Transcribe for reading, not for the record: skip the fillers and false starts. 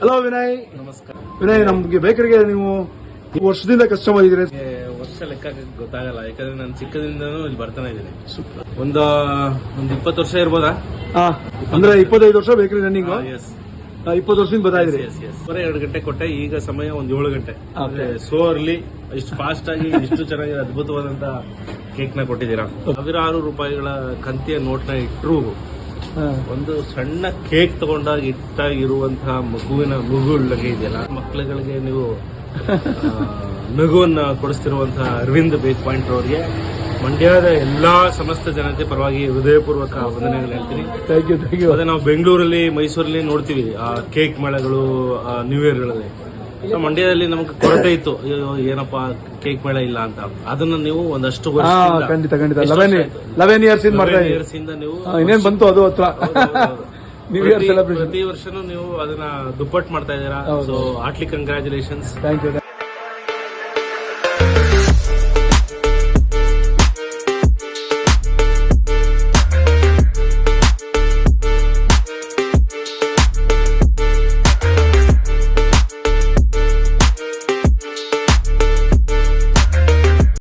Hello Vinay. ನಮಸ್ಕಾರ. ವಿನಯ್, ನಮ್ಗೆ ಬೇಕರಿಗೆ ನೀವು ಈ ವರ್ಷದಿಂದ ಕಸ್ಟಮರ್ ಇದ್ದೀರಿ. ವರ್ಷ ಲೆಕ್ಕ ಗೊತ್ತಾಗಲ್ಲ, ಯಾಕಂದ್ರೆ ನಾನು ಚಿಕ್ಕದಿಂದನೂ ಇಲ್ಲಿ ಬರ್ತಾನೆ ಇದ್ದೀನಿ. ಒಂದು 20 ವರ್ಷ ಇರ್ಬೋದಾ? ಅಂದ್ರೆ 25 ವರ್ಷ ಬೇಕರಿ ರನ್ನಿಂಗ್. ಎಸ್, 20 ವರ್ಷದಿಂದ ಬರ್ತಾ ಇದ್ರಿ. 2 ಗಂಟೆ ಕೊಟ್ಟೆ, ಈಗ ಸಮಯ 7 ಗಂಟೆ. ಸೋ ಅರ್ಲಿ, ಇಷ್ಟು ಫಾಸ್ಟ್ ಆಗಿ ಇಷ್ಟು ಚೆನ್ನಾಗಿ ಅದ್ಭುತವಾದಂತ ಕೇಕ್ ನ ಕೊಟ್ಟಿದ್ದೀರಾ. ಸಾವಿರಾರು ರೂಪಾಯಿಗಳ ಕಂತಿಯ ನೋಟ್ನ ಇಟ್ಟರು ಒಂದು ಸಣ್ಣ ಕೇಕ್ ತಗೊಂಡಾಗ ಇಟ್ಟಾಗಿರುವಂತಹ ಮಗುಗಳಿಗೆ ಇದೆಯಲ್ಲ, ಮಕ್ಕಳುಗಳಿಗೆ ನೀವು ನಗುವನ್ನ ಕೊಡಿಸ್ತಿರುವಂತಹ ಅರವಿಂದ್ ಬೇಕ್ ಪಾಯಿಂಟ್ ಅವರಿಗೆ ಮಂಡ್ಯದ ಎಲ್ಲಾ ಸಮಸ್ತ ಜನತೆ ಪರವಾಗಿ ಹೃದಯಪೂರ್ವಕ ವಂದನೆಗಳು ಹೇಳ್ತೀನಿ. Thank you. ಅದೇ ನಾವು ಬೆಂಗಳೂರಲ್ಲಿ, ಮೈಸೂರಲ್ಲಿ ನೋಡ್ತೀವಿ ಆ ಕೇಕ್ ಮೇಳಗಳು, ನ್ಯೂ ಇಯರ್ಗಳಲ್ಲಿ. ಮಂಡ್ಯದಲ್ಲಿ ನಮ್ಗೆ ಕೊರತೆ ಇತ್ತು, ಏನಪ್ಪಾ ಕೇಕ್ ಮೇಳ ಇಲ್ಲ ಅಂತ. ಅದನ್ನ ನೀವು ಒಂದಷ್ಟು ಖಂಡಿತ 11 ಇಯರ್ಸ್ ಇಂದ ನೀವು ಇನ್ನೇನ್ ಬಂತು ಅದು ಹತ್ರ ಪ್ರತಿ ವರ್ಷನೂ ನೀವು ಅದನ್ನ ದುಪ್ಪಟ್ಟು ಮಾಡ್ತಾ ಇದ್ದೀರಾ. So heartly congratulations. Thank you.